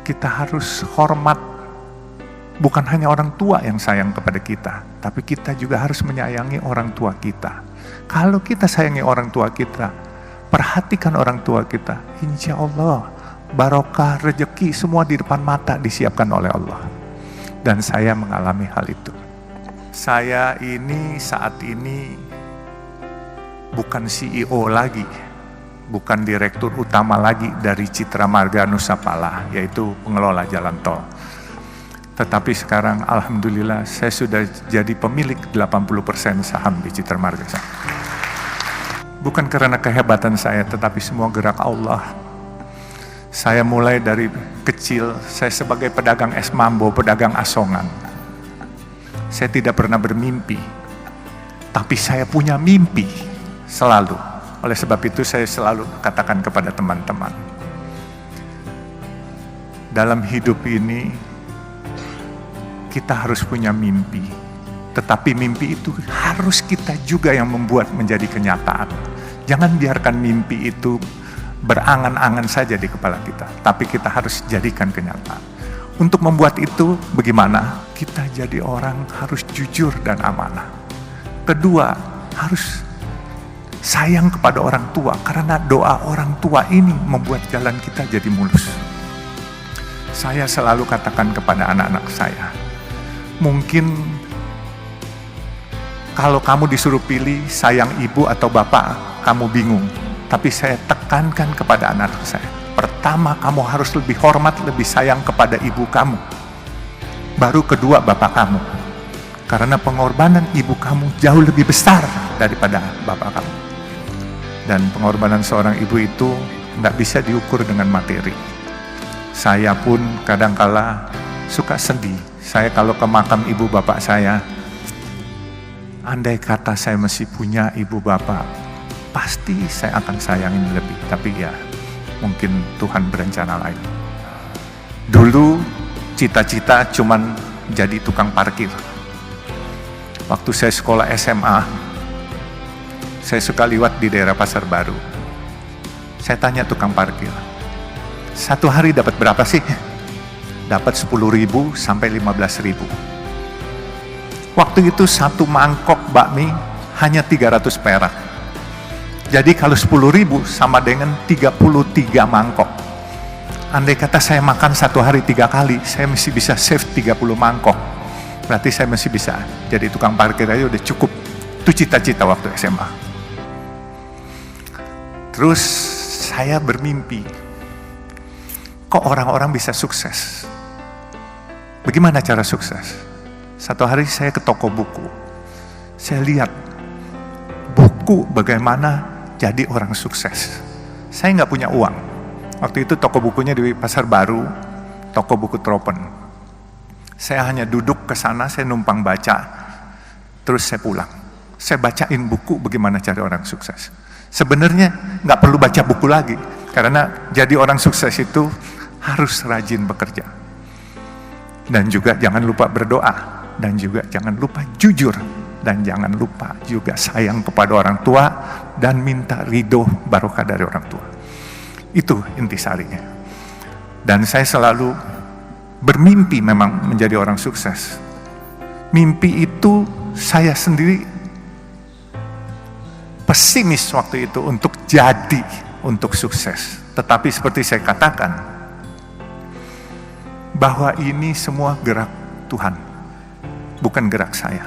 kita harus hormat. Bukan hanya orang tua yang sayang kepada kita, tapi kita juga harus menyayangi orang tua kita. Kalau kita sayangi orang tua kita, perhatikan orang tua kita, insya Allah barokah, rezeki semua di depan mata disiapkan oleh Allah. Dan saya mengalami hal itu. Saya ini saat ini bukan CEO lagi, bukan direktur utama lagi dari Citra Marga Nusapala, yaitu pengelola jalan tol. Tetapi sekarang alhamdulillah saya sudah jadi pemilik 80% saham di Citra Marga. Bukan karena kehebatan saya, tetapi semua gerak Allah. Saya mulai dari kecil, saya sebagai pedagang es mambo, pedagang asongan. Saya tidak pernah bermimpi, tapi saya punya mimpi selalu. Oleh sebab itu saya selalu katakan kepada teman-teman, dalam hidup ini kita harus punya mimpi, tetapi mimpi itu harus kita juga yang membuat menjadi kenyataan. Jangan biarkan mimpi itu berangan-angan saja di kepala kita, tapi kita harus jadikan kenyataan. Untuk membuat itu bagaimana? Kita jadi orang harus jujur dan amanah. Kedua, harus sayang kepada orang tua, karena doa orang tua ini membuat jalan kita jadi mulus. Saya selalu katakan kepada anak-anak saya, mungkin kalau kamu disuruh pilih sayang ibu atau bapak, kamu bingung. Tapi saya tekankan kepada anak saya, pertama kamu harus lebih hormat, lebih sayang kepada ibu kamu. Baru kedua bapak kamu. Karena pengorbanan ibu kamu jauh lebih besar daripada bapak kamu. Dan pengorbanan seorang ibu itu nggak bisa diukur dengan materi. Saya pun kadangkala suka sedih. Saya kalau ke makam ibu bapak saya, andai kata saya masih punya ibu bapak, pasti saya akan sayangin lebih. Tapi ya, mungkin Tuhan berencana lain. Dulu cita-cita cuman jadi tukang parkir. Waktu saya sekolah SMA, saya suka liwat di daerah Pasar Baru. Saya tanya tukang parkir, satu hari dapat berapa sih? Dapat 10.000 sampai 15.000. Waktu itu satu mangkok bakmi hanya 300 perak. Jadi kalau 10.000 sama dengan 33 mangkok. Andai kata saya makan satu hari 3 kali, saya masih bisa save 30 mangkok. Berarti saya masih bisa jadi tukang parkir aja udah cukup. Itu cita-cita waktu SMA. Terus saya bermimpi, kok orang-orang bisa sukses? Bagaimana cara sukses? Satu hari saya ke toko buku. Saya lihat buku bagaimana jadi orang sukses. Saya nggak punya uang. Waktu itu toko bukunya di Pasar Baru, toko buku Tropen. Saya hanya duduk ke sana, saya numpang baca, terus saya pulang. Saya bacain buku bagaimana cari orang sukses. Sebenarnya nggak perlu baca buku lagi, karena jadi orang sukses itu harus rajin bekerja. Dan juga jangan lupa berdoa, dan juga jangan lupa jujur, dan jangan lupa juga sayang kepada orang tua, dan minta ridho barokah dari orang tua. Itu intisarinya. Dan saya selalu bermimpi memang menjadi orang sukses. Mimpi itu saya sendiri pesimis waktu itu untuk jadi, untuk sukses. Tetapi seperti saya katakan, bahwa ini semua gerak Tuhan, bukan gerak saya.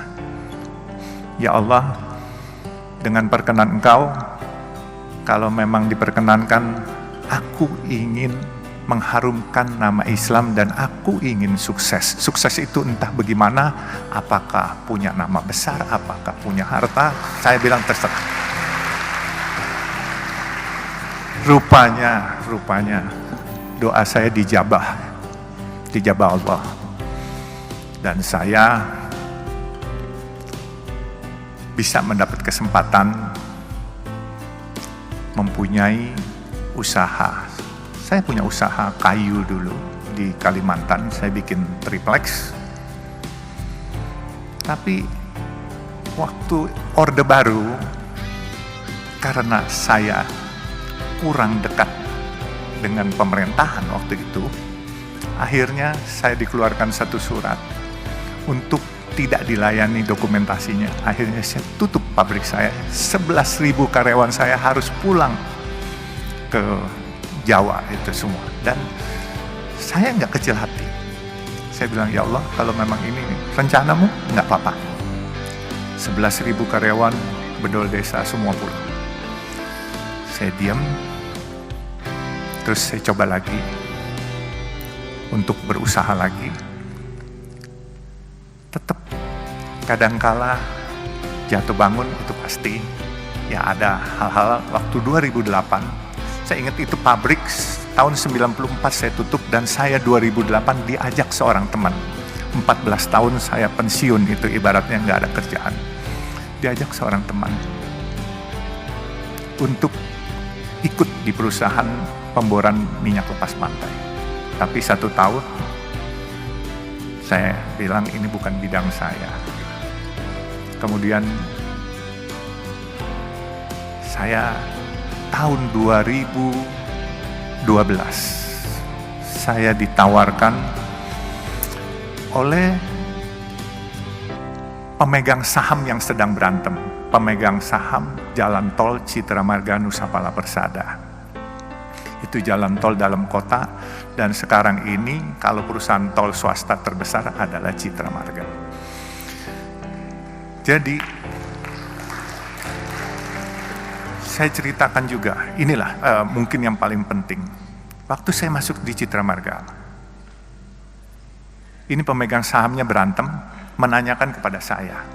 Ya Allah, dengan perkenan Engkau, kalau memang diperkenankan, aku ingin mengharumkan nama Islam dan aku ingin sukses. Sukses itu entah bagaimana, apakah punya nama besar, apakah punya harta, saya bilang terserah. Rupanya doa saya dijabah Allah. Dan saya bisa mendapat kesempatan mempunyai usaha. Saya punya usaha kayu dulu di Kalimantan, saya bikin triplex. Tapi waktu Orde Baru, karena saya kurang dekat dengan pemerintahan waktu itu, Akhirnya saya dikeluarkan satu surat untuk tidak dilayani dokumentasinya. Akhirnya saya tutup pabrik saya. 11.000 karyawan saya harus pulang ke Jawa itu semua. Dan saya nggak kecil hati. Saya bilang, ya Allah, kalau memang ini rencanamu, nggak apa-apa. 11.000 karyawan bedol desa semua pulang. Saya diam, terus saya coba lagi untuk berusaha lagi. Tetap kadangkala jatuh bangun itu pasti. Ya ada hal-hal waktu 2008, saya ingat itu pabrik tahun 94 saya tutup dan saya 2008 diajak seorang teman. 14 tahun saya pensiun itu ibaratnya nggak ada kerjaan. Diajak seorang teman untuk ikut di perusahaan pemboran minyak lepas pantai. Tapi 1 tahun saya bilang ini bukan bidang saya. Kemudian saya tahun 2012 saya ditawarkan oleh pemegang saham yang sedang berantem, pemegang saham jalan tol Citra Marga Nusa Pala Persada. Itu jalan tol dalam kota, dan sekarang ini kalau perusahaan tol swasta terbesar adalah Citra Marga. Jadi saya ceritakan juga, inilah mungkin yang paling penting. Waktu saya masuk di Citra Marga, ini pemegang sahamnya berantem, menanyakan kepada saya,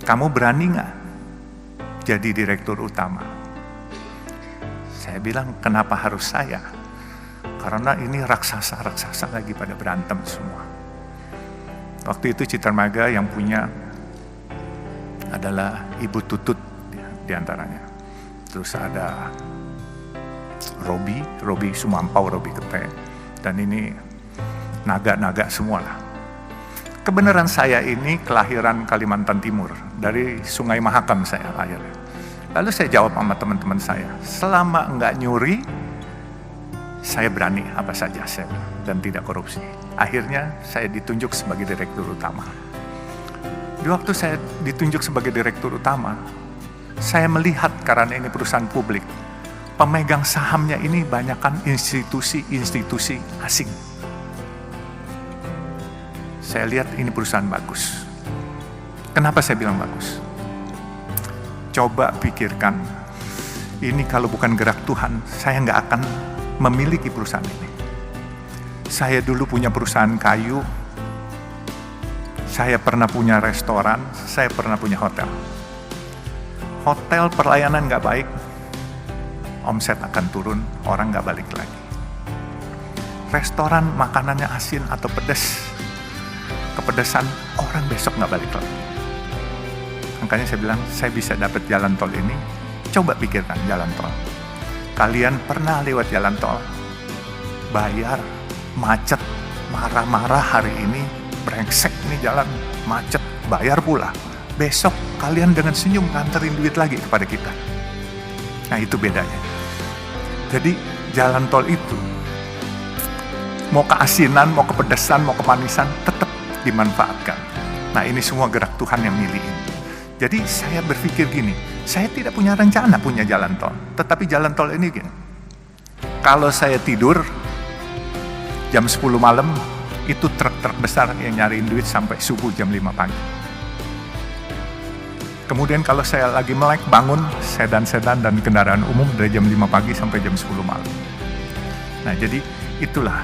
kamu berani nggak jadi direktur utama? Saya bilang, kenapa harus saya? Karena ini raksasa-raksasa lagi pada berantem semua. Waktu itu Citra Marga yang punya adalah Ibu Tutut diantaranya. Terus ada Robi Sumampau, Robi Kete, dan ini naga-naga semua lah. Kebenaran saya ini kelahiran Kalimantan Timur, dari Sungai Mahakam saya lahirnya. Lalu saya jawab sama teman-teman saya, selama enggak nyuri, saya berani apa saja saya dan tidak korupsi. Akhirnya saya ditunjuk sebagai direktur utama. Di waktu saya ditunjuk sebagai direktur utama, saya melihat karena ini perusahaan publik, pemegang sahamnya ini banyakkan institusi-institusi asing. Saya lihat ini perusahaan bagus. Kenapa saya bilang bagus? Coba pikirkan, ini kalau bukan gerak Tuhan, saya nggak akan memiliki perusahaan ini. Saya dulu punya perusahaan kayu, saya pernah punya restoran, saya pernah punya hotel. Hotel pelayanan nggak baik, omset akan turun, orang nggak balik lagi. Restoran makanannya asin atau pedas, kepedesan, orang besok nggak balik lagi. Makanya saya bilang, saya bisa dapat jalan tol ini, coba pikirkan jalan tol. Kalian pernah lewat jalan tol, bayar, macet, marah-marah hari ini, brengsek ini jalan, macet, bayar pula. Besok kalian dengan senyum nganterin duit lagi kepada kita. Nah itu bedanya. Jadi jalan tol itu, mau keasinan, mau kepedesan, mau kemanisan, tetap dimanfaatkan. Nah ini semua gerak Tuhan yang milihin. Jadi saya berpikir gini, saya tidak punya rencana punya jalan tol, tetapi jalan tol ini gini, kalau saya tidur jam 10 malam, itu truk-truk besar yang nyariin duit sampai subuh jam 5 pagi. Kemudian kalau saya lagi melek bangun, sedan-sedan dan kendaraan umum dari jam 5 pagi sampai jam 10 malam. Nah jadi itulah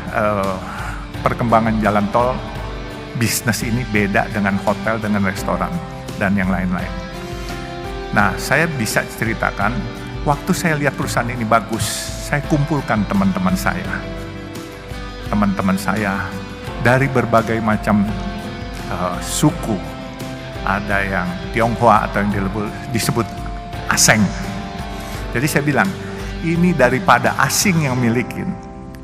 perkembangan jalan tol. Bisnis ini beda dengan hotel, dengan restoran, dan yang lain-lain. Nah, saya bisa ceritakan, waktu saya lihat perusahaan ini bagus, saya kumpulkan teman-teman saya. Teman-teman saya dari berbagai macam suku. Ada yang Tionghoa atau yang disebut Aseng. Jadi saya bilang, ini daripada asing yang milikin,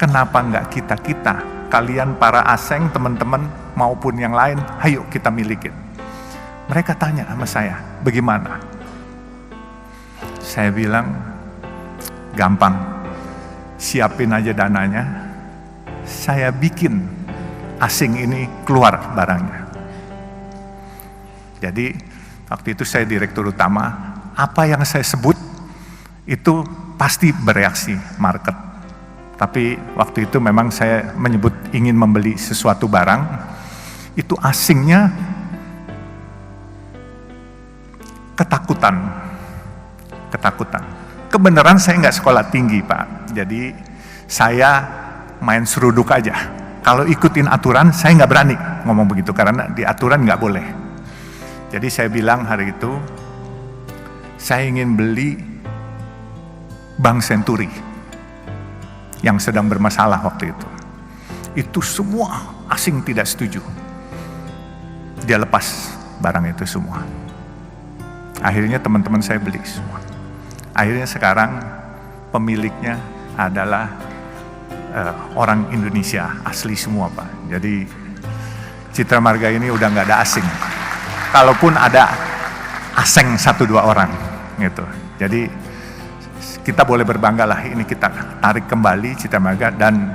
kenapa nggak kita-kita, kalian para Aseng, teman-teman, maupun yang lain, ayo kita milikin. Mereka tanya sama saya, bagaimana? Saya bilang, gampang, siapin aja dananya, saya bikin asing ini keluar barangnya. Jadi waktu itu saya direktur utama, apa yang saya sebut itu pasti bereaksi market. Tapi waktu itu memang saya menyebut ingin membeli sesuatu barang, itu asingnya ketakutan. Kebenaran saya nggak sekolah tinggi, Pak. Jadi saya main seruduk aja. Kalau ikutin aturan, saya nggak berani ngomong begitu, karena di aturan nggak boleh. Jadi saya bilang hari itu, saya ingin beli Bank Senturi yang sedang bermasalah waktu itu. Itu semua asing tidak setuju. Dia lepas barang itu semua. Akhirnya teman-teman saya beli semua. Akhirnya sekarang pemiliknya adalah orang Indonesia asli semua, Pak. Jadi Citra Marga ini udah nggak ada asing. Kalaupun ada asing 1-2 orang gitu. Jadi kita boleh berbangga lah, ini kita tarik kembali Citra Marga. Dan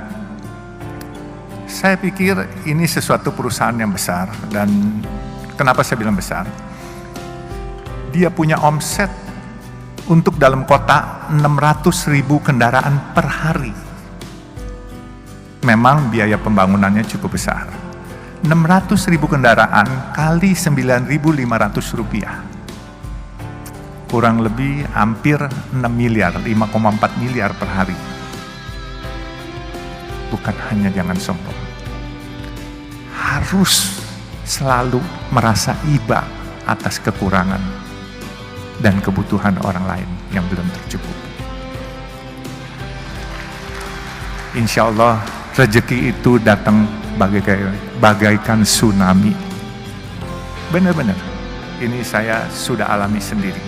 saya pikir ini sesuatu perusahaan yang besar. Dan kenapa saya bilang besar? Dia punya omset untuk dalam kota 600.000 kendaraan per hari. Memang biaya pembangunannya cukup besar. 600.000 kendaraan kali 9.500 rupiah. Kurang lebih hampir 6 miliar, 5,4 miliar per hari. Bukan hanya jangan sombong. Harus selalu merasa iba atas kekurangan dan kebutuhan orang lain yang belum tercukupi. Insya Allah rezeki itu datang bagaikan tsunami. Benar-benar, ini saya sudah alami sendiri.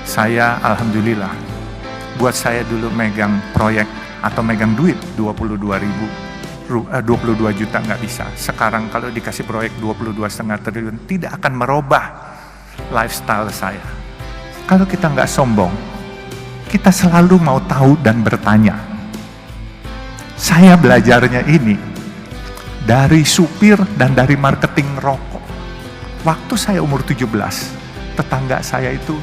Saya alhamdulillah, buat saya dulu megang proyek atau megang duit 22 juta nggak bisa. Sekarang kalau dikasih proyek 22,5 triliun tidak akan merubah lifestyle saya. Kalau kita nggak sombong, kita selalu mau tahu dan bertanya. Saya belajarnya ini dari supir dan dari marketing rokok. Waktu saya umur 17, tetangga saya itu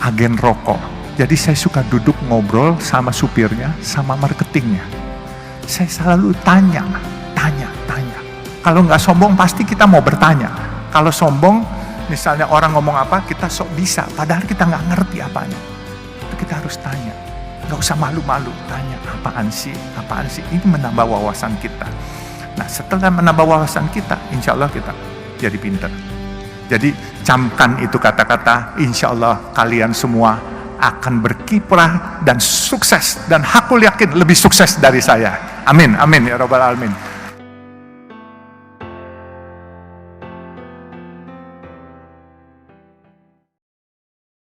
agen rokok. Jadi saya suka duduk ngobrol sama supirnya, sama marketingnya. Saya selalu tanya. Kalau nggak sombong pasti kita mau bertanya. Kalau sombong, misalnya orang ngomong apa, kita sok bisa, padahal kita nggak ngerti apanya. Itu kita harus tanya. Nggak usah malu-malu, tanya apaan sih. Ini menambah wawasan kita. Nah setelah menambah wawasan kita, insya Allah kita jadi pintar. Jadi camkan itu kata-kata, insya Allah kalian semua akan berkiprah dan sukses. Dan aku yakin lebih sukses dari saya. Amin, amin ya Rabbal Alamin.